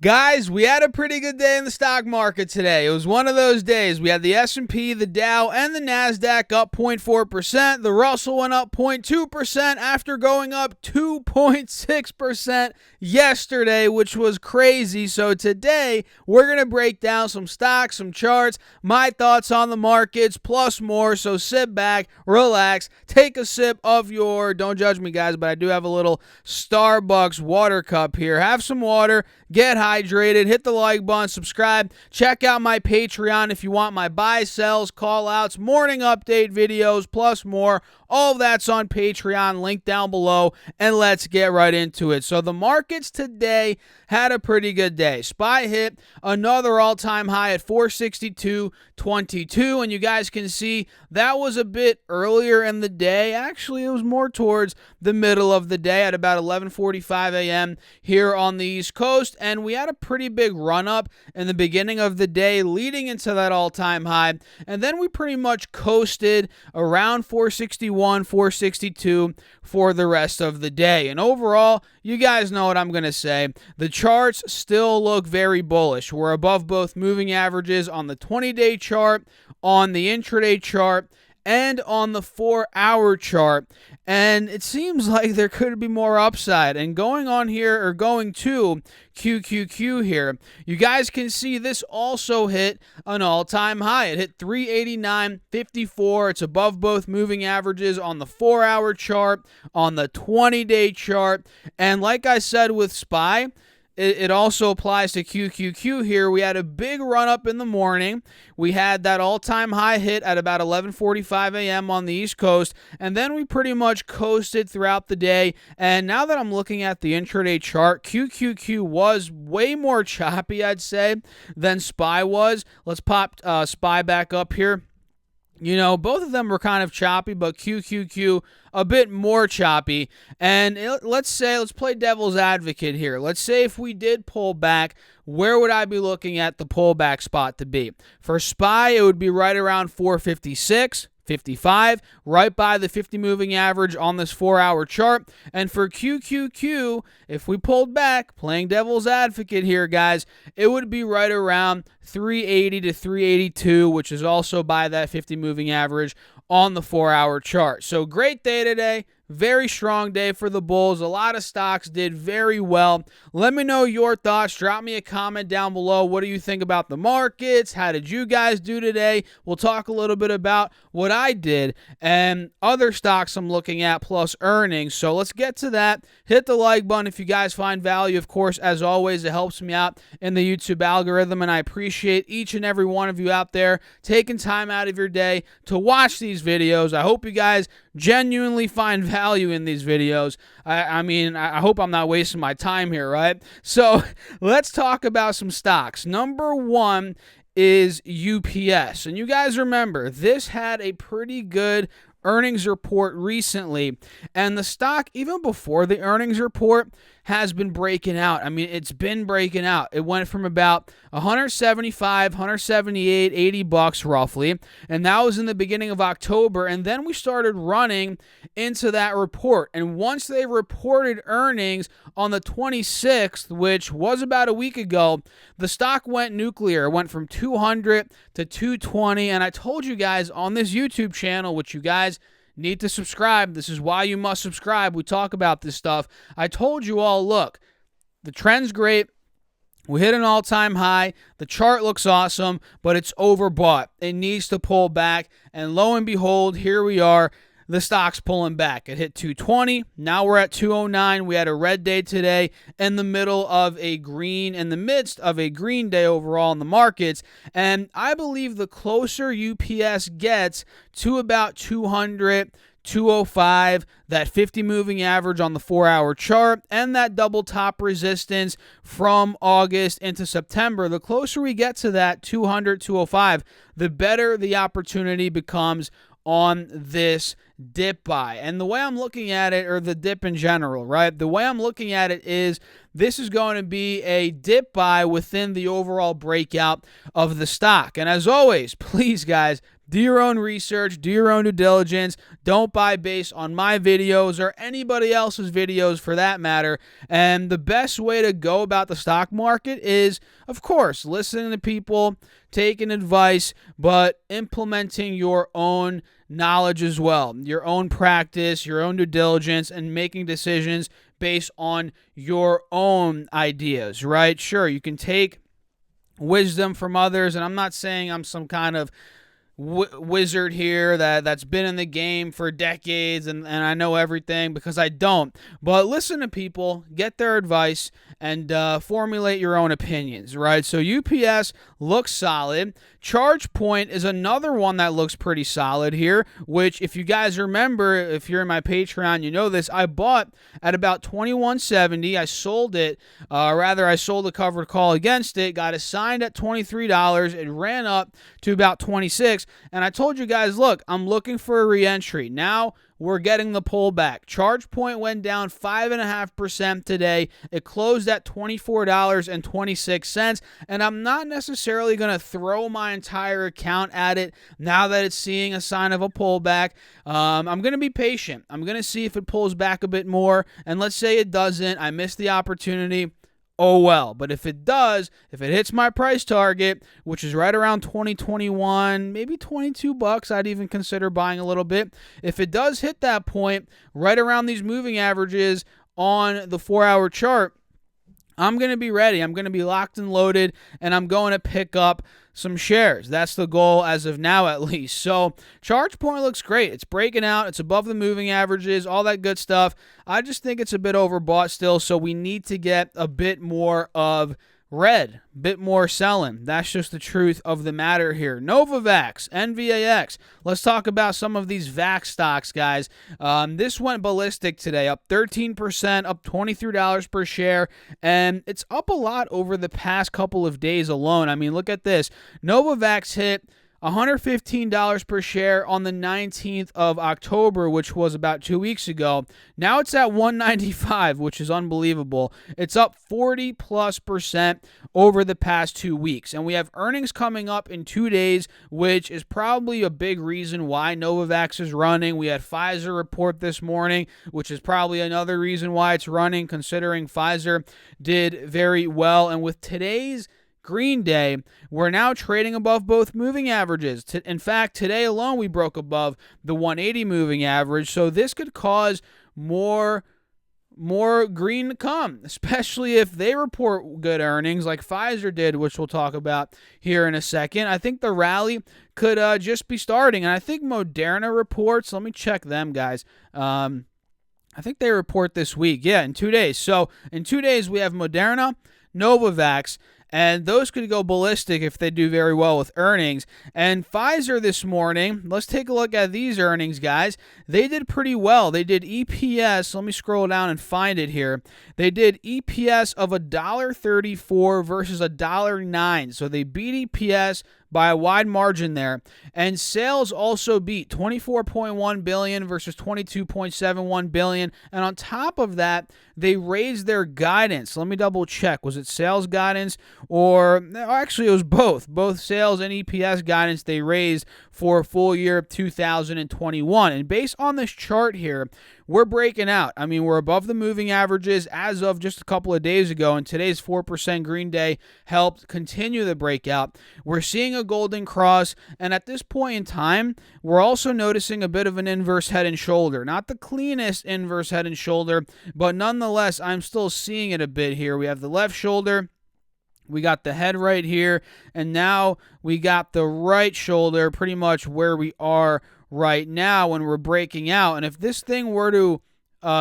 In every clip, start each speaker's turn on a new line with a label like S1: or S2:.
S1: Guys, we had a pretty good day in the stock market today. It was one of those days. We had the S&P, the Dow, and the Nasdaq up 0.4%. The Russell went up 0.2% after going up 2.6% yesterday, which was crazy. So today, we're going to break down some stocks, some charts, my thoughts on the markets, plus more. So sit back, relax, take a sip of your, don't judge me guys, but I do have a little Starbucks water cup here. Have some water. Get hydrated, hit the like button, subscribe, check out my Patreon if you want my buy, sells, call outs, morning update videos, plus more. All of that's on Patreon, link down below, and let's get right into it. So the markets today had a pretty good day. SPY hit another all-time high at 462.22, and you guys can see that was a bit earlier in the day. Actually, it was more towards the middle of the day at about 11:45 a.m. here on the East Coast, and we had a pretty big run-up in the beginning of the day leading into that all-time high, and then we pretty much coasted around 461, 462 for the rest of the day. And overall, you guys know what I'm going to say. The charts still look very bullish. We're above both moving averages on the 20-day chart, on the intraday chart, and on the 4-hour chart. And it seems like there could be more upside. And going on here, or going to QQQ here, you guys can see this also hit an all-time high. It hit 389.54. It's above both moving averages on the 4-hour chart, on the 20-day chart. And like I said with SPY, it also applies to QQQ here. We had a big run up in the morning. We had that all-time high hit at about 11:45 a.m. on the East Coast, and then we pretty much coasted throughout the day. And now that I'm looking at the intraday chart, QQQ was way more choppy, I'd say, than SPY was. Let's pop SPY back up here. You know, both of them were kind of choppy, but QQQ a bit more choppy. And let's play devil's advocate here. Let's say if we did pull back, where would I be looking at the pullback spot to be? For SPY, it would be right around 456. 55, right by the 50 moving average on this 4-hour chart. And for QQQ, if we pulled back, playing devil's advocate here, guys, it would be right around 380 to 382, which is also by that 50 moving average on the 4-hour chart. So great day today. Very strong day for the bulls. A lot of stocks did very well. Let me know your thoughts. Drop me a comment down below. What do you think about the markets? How did you guys do today? We'll talk a little bit about what I did and other stocks I'm looking at plus earnings. So let's get to that. Hit the like button if you guys find value. Of course, as always, it helps me out in the YouTube algorithm, and I appreciate each and every one of you out there taking time out of your day to watch these videos. I hope you guys genuinely find value in these videos. I mean, I hope I'm not wasting my time here, right? So let's talk about some stocks. Number one is UPS. And you guys remember, this had a pretty good earnings report recently, and the stock, even before the earnings report, has been breaking out. I mean, it's been breaking out. It went from about 175, 178, 80 bucks roughly, and that was in the beginning of October, and then we started running into that report. And once they reported earnings on the 26th, which was about a week ago, the stock went nuclear. It went from 200 to 220, and I told you guys on this YouTube channel, which you guys need to subscribe. This is why you must subscribe. We talk about this stuff. I told you all, look, the trend's great. We hit an all-time high. The chart looks awesome, but it's overbought. It needs to pull back. And lo and behold, here we are. The stock's pulling back. It hit 220. Now we're at 209. We had a red day today in the midst of a green day overall in the markets. And I believe the closer UPS gets to about 200, 205, that 50 moving average on the 4-hour chart, and that double top resistance from August into September, the closer we get to that 200, 205, the better the opportunity becomes on this dip buy. And the way I'm looking at it, or the dip in general, right? The way I'm looking at it is this is going to be a dip buy within the overall breakout of the stock. And as always, please guys, Do your own research, do your own due diligence. Don't buy based on my videos or anybody else's videos for that matter. And the best way to go about the stock market is, of course, listening to people, taking advice, but implementing your own knowledge as well, your own practice, your own due diligence, and making decisions based on your own ideas, right? Sure, you can take wisdom from others, and I'm not saying I'm some kind of wizard here that's been in the game for decades and I know everything, because I don't. But listen to people, get their advice, and formulate your own opinions, right? So UPS looks solid. ChargePoint is another one that looks pretty solid here, which if you guys remember, if you're in my Patreon, you know this, I bought at about $21.70. I sold it, I sold a covered call against it, got it signed at $23. It ran up to about $26. And I told you guys, look, I'm looking for a re-entry. Now we're getting the pullback. ChargePoint went down 5.5% today. It closed at $24.26. And I'm not necessarily going to throw my entire account at it now that it's seeing a sign of a pullback. I'm going to be patient. I'm going to see if it pulls back a bit more. And let's say it doesn't. I missed the opportunity. Oh well. But if it does, if it hits my price target, which is right around 2021, maybe $22, I'd even consider buying a little bit. If it does hit that point, right around these moving averages on the 4-hour chart, I'm going to be ready. I'm going to be locked and loaded, and I'm going to pick up some shares. That's the goal as of now, at least. So ChargePoint looks great. It's breaking out. It's above the moving averages, all that good stuff. I just think it's a bit overbought still, so we need to get a bit more of red, bit more selling. That's just the truth of the matter here. Novavax, NVAX. Let's talk about some of these vax stocks, guys. This went ballistic today, up 13%, up $23 per share, and it's up a lot over the past couple of days alone. I mean, look at this. Novavax hit $115 per share on the 19th of October, which was about 2 weeks ago. Now it's at $195, which is unbelievable. It's up 40+% over the past 2 weeks. And we have earnings coming up in 2 days, which is probably a big reason why Novavax is running. We had Pfizer report this morning, which is probably another reason why it's running, considering Pfizer did very well. And with today's Green Day, we're now trading above both moving averages. In fact, today alone we broke above the 180 moving average, so this could cause more green to come, especially if they report good earnings like Pfizer did, which we'll talk about here in a second. I think the rally could just be starting, and I think Moderna reports. Let me check them, guys. I think they report this week. Yeah, in 2 days. So in 2 days we have Moderna, Novavax, and those could go ballistic if they do very well with earnings. And Pfizer this morning, let's take a look at these earnings, guys. They did pretty well. They did EPS. Let me scroll down and find it here. They did EPS of $1.34 versus $1.09. So they beat EPS by a wide margin there. And sales also beat $24.1 billion versus $22.71 billion. And on top of that, they raised their guidance. Let me double check. Was it sales guidance or actually it was both. Both sales and EPS guidance they raised for full year 2021. And based on this chart here, we're breaking out. I mean, we're above the moving averages as of just a couple of days ago, and today's 4% Green Day helped continue the breakout. We're seeing a golden cross, and at this point in time, we're also noticing a bit of an inverse head and shoulder. Not the cleanest inverse head and shoulder, but nonetheless, I'm still seeing it a bit here. We have the left shoulder, we got the head right here, and now we got the right shoulder pretty much where we are right now when we're breaking out. And if this thing were to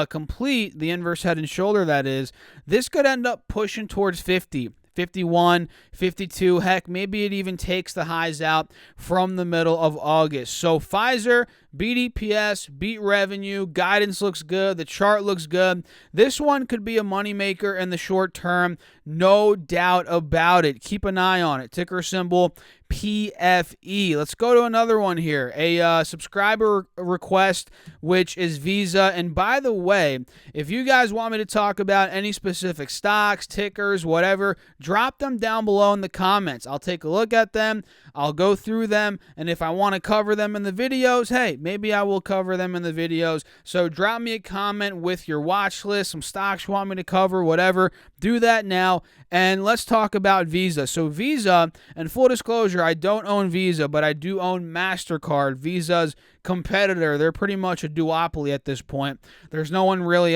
S1: complete, the inverse head and shoulder that is, this could end up pushing towards 50, 51, 52. Heck, maybe it even takes the highs out from the middle of August. So Pfizer beat EPS, beat revenue, guidance looks good, the chart looks good. This one could be a moneymaker in the short term, no doubt about it. Keep an eye on it. Ticker symbol PFE. Let's go to another one here. A subscriber request, which is Visa. And by the way, if you guys want me to talk about any specific stocks, tickers, whatever, drop them down below in the comments. I'll take a look at them. I'll go through them. And if I want to cover them in the videos, hey, maybe I will cover them in the videos. So drop me a comment with your watch list, some stocks you want me to cover, whatever. Do that now. And let's talk about Visa. So Visa, and full disclosure, I don't own Visa, but I do own MasterCard, Visa's competitor. They're pretty much a duopoly at this point. There's no one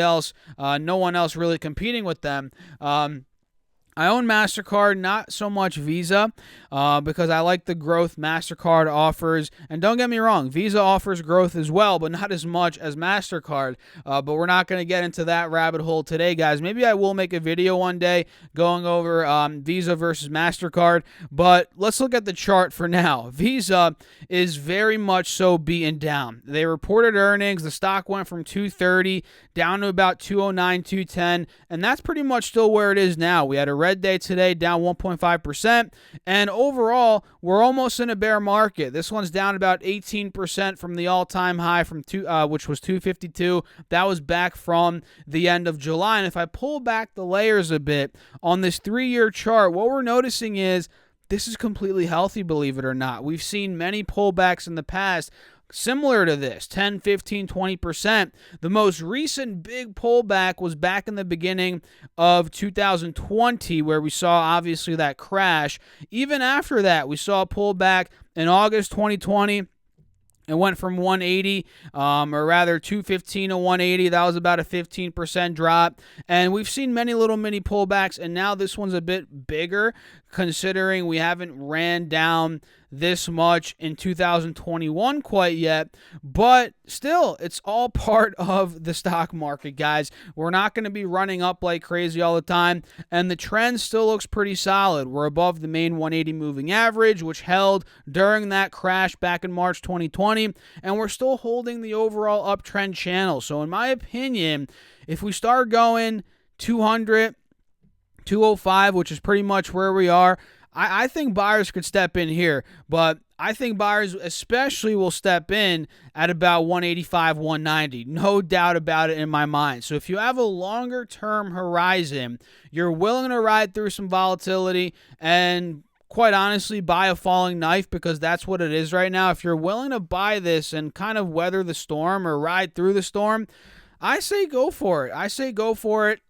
S1: else really competing with them. I own MasterCard, not so much Visa, because I like the growth MasterCard offers. And don't get me wrong, Visa offers growth as well, but not as much as MasterCard. But we're not going to get into that rabbit hole today, guys. Maybe I will make a video one day going over Visa versus MasterCard. But let's look at the chart for now. Visa is very much so beaten down. They reported earnings. The stock went from 230 down to about 209, 210. And that's pretty much still where it is now. We had a red day today, down 1.5%, and overall we're almost in a bear market. This one's down about 18% from the all-time high which was 252. That was back from the end of July. And if I pull back the layers a bit on this 3-year chart, what we're noticing is this is completely healthy, believe it or not. We've seen many pullbacks in the past similar to this, 10, 15, 20%. The most recent big pullback was back in the beginning of 2020, where we saw obviously that crash. Even after that, we saw a pullback in August 2020. It went from 180, or rather 215 to 180. That was about a 15% drop. And we've seen many little mini pullbacks, and now this one's a bit bigger, considering we haven't ran down this much in 2021 quite yet. But still, it's all part of the stock market, guys. We're not going to be running up like crazy all the time, and the trend still looks pretty solid. We're above the main 180 moving average, which held during that crash back in March 2020, and we're still holding the overall uptrend channel. So in my opinion, if we start going 200, 205, which is pretty much where we are, I think buyers could step in here, but I think buyers especially will step in at about 185, 190. No doubt about it in my mind. So if you have a longer term horizon, you're willing to ride through some volatility and quite honestly buy a falling knife, because that's what it is right now. If you're willing to buy this and kind of weather the storm or ride through the storm, I say go for it.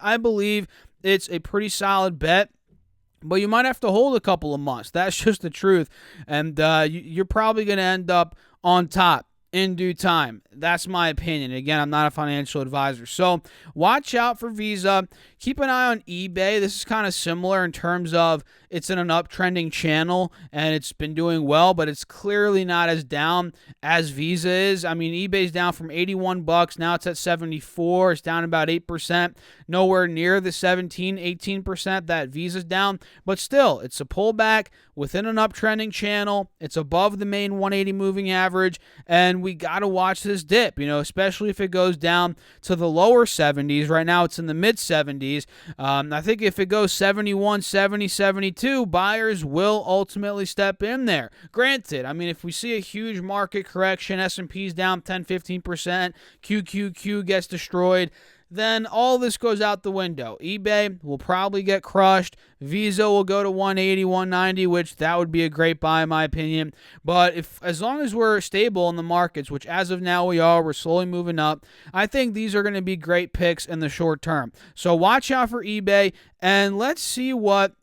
S1: I believe it's a pretty solid bet. But you might have to hold a couple of months. That's just the truth. And you're probably going to end up on top in due time. That's my opinion. Again, I'm not a financial advisor. So watch out for Visa. Keep an eye on eBay. This is kind of similar in terms of it's in an uptrending channel and it's been doing well, but it's clearly not as down as Visa is. I mean, eBay's down from $81. Now it's at 74. It's down about 8%. Nowhere near the 17, 18% that Visa's down. But still, it's a pullback within an uptrending channel. It's above the main 180 moving average. And we got to watch this dip, especially if it goes down to the lower 70s. Right now it's in the mid 70s. I think if it goes 71, 70, 72, buyers will ultimately step in there. Granted, I mean, if we see a huge market correction, S&P's down 10, 15%, QQQ gets destroyed, then all this goes out the window. eBay will probably get crushed. Visa will go to 180, 190, which that would be a great buy in my opinion. But as long as we're stable in the markets, which as of now we are, we're slowly moving up, I think these are going to be great picks in the short term. So watch out for eBay, and let's see what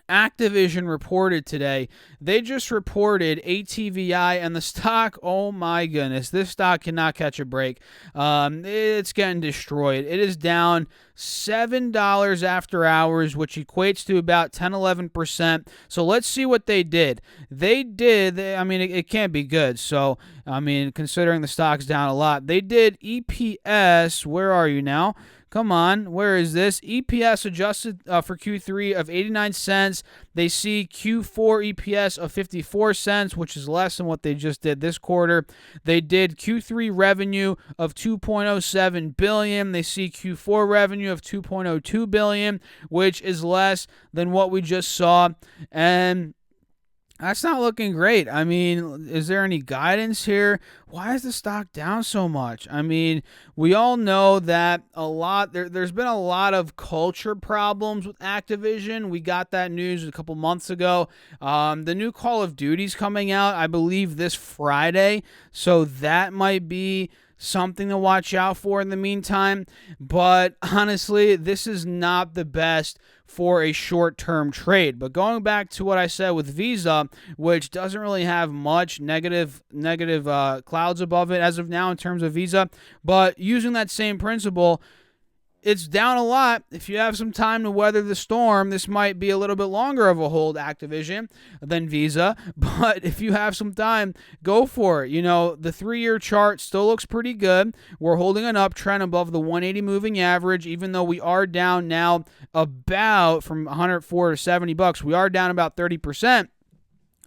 S1: Activision reported today. They just reported ATVI, and the stock, oh my goodness, this stock cannot catch a break. It's getting destroyed. It is down $7 after hours, which equates to about 10-11%. So let's see what they did. It can't be good. So, I mean, considering the stock's down a lot, they did EPS, where are you now? Come on, where is this? EPS adjusted for Q3 of 89 cents. They see Q4 EPS of 54 cents, which is less than what they just did this quarter. They did Q3 revenue of $2.07 billion. They see Q4 revenue of $2.02 billion, which is less than what we just saw. And that's not looking great. I mean, is there any guidance here? Why is the stock down so much? I mean, we all know that there's been a lot of culture problems with Activision. We got that news a couple months ago. The new Call of Duty's coming out, I believe, this Friday. So that might be something to watch out for in the meantime. But honestly, this is not the best for a short-term trade. But going back to what I said with Visa, which doesn't really have much negative clouds above it as of now in terms of Visa, but using that same principle, it's down a lot. If you have some time to weather the storm, this might be a little bit longer of a hold, Activision, than Visa. But if you have some time, go for it. You know, the 3-year chart still looks pretty good. We're holding an uptrend above the 180 moving average, even though we are down now about from 104 to 70 bucks. We are down about 30%.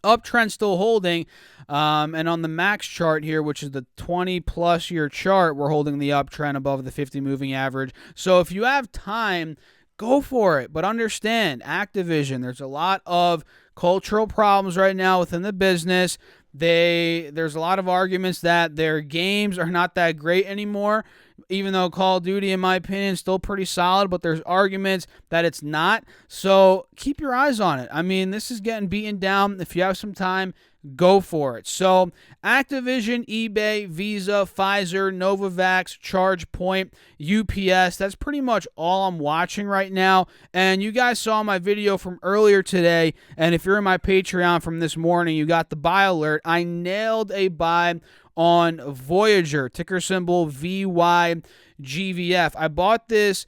S1: Uptrend still holding. And on the max chart here, which is the 20-plus year chart, we're holding the uptrend above the 50 moving average. So if you have time, go for it. But understand, Activision, there's a lot of cultural problems right now within the business. There's a lot of arguments that their games are not that great anymore, even though Call of Duty, in my opinion, is still pretty solid, but there's arguments that it's not. So keep your eyes on it. I mean, this is getting beaten down. If you have some time, go for it. So Activision, eBay, Visa, Pfizer, Novavax, ChargePoint, UPS. That's pretty much all I'm watching right now. And you guys saw my video from earlier today. And if you're in my Patreon from this morning, you got the buy alert. I nailed a buy on Voyager, ticker symbol VYGVF. I bought this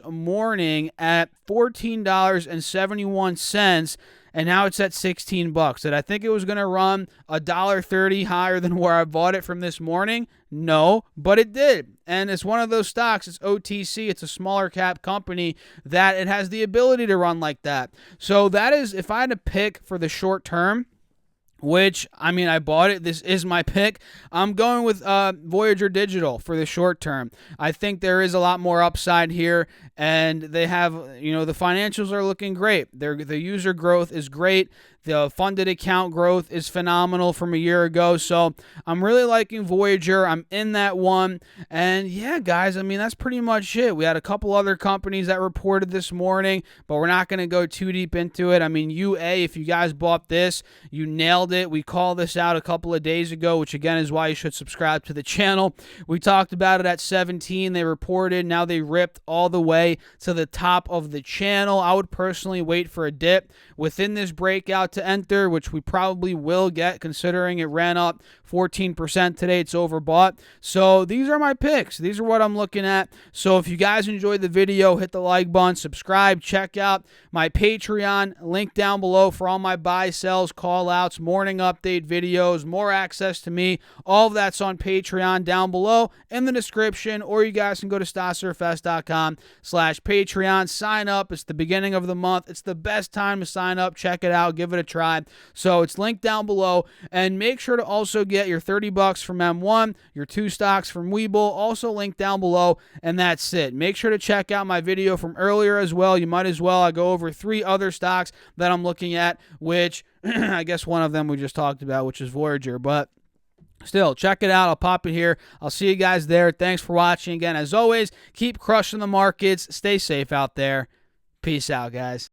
S1: morning at $14.71. And now it's at 16 bucks. Did I think it was going to run $1.30 higher than where I bought it from this morning? No, but it did. And it's one of those stocks. It's OTC. It's a smaller cap company that it has the ability to run like that. So that is, if I had to pick for the short term, which, I mean, I bought it. This is my pick. I'm going with Voyager Digital for the short term. I think there is a lot more upside here, and they have, the financials are looking great. The user growth is great. The funded account growth is phenomenal from a year ago. So I'm really liking Voyager. I'm in that one. And yeah, guys, I mean, that's pretty much it. We had a couple other companies that reported this morning, but we're not going to go too deep into it. I mean, UA, if you guys bought this, you nailed it. We called this out a couple of days ago, which again is why you should subscribe to the channel. We talked about it at 17. They reported. Now they ripped all the way to the top of the channel. I would personally wait for a dip within this breakout to enter, which we probably will get considering it ran up 14% today. It's overbought. So these are my picks. These are what I'm looking at. So if you guys enjoyed the video, hit the like button, subscribe, check out my Patreon, link down below for all my buy, sells, call outs, morning update videos, more access to me. All of that's on Patreon down below in the description, or you guys can go to StasserFest.com/Patreon. Sign up. It's the beginning of the month. It's the best time to sign up. Check it out. Give it a try. So it's linked down below, and make sure to also get your 30 bucks from M1, your 2 stocks from Webull, also linked down below, and that's it. Make sure to check out my video from earlier as well. You might as well. I go over 3 other stocks that I'm looking at, which I guess one of them we just talked about, which is Voyager, but still, check it out. I'll pop it here. I'll see you guys there. Thanks for watching. Again, as always, keep crushing the markets. Stay safe out there. Peace out, guys.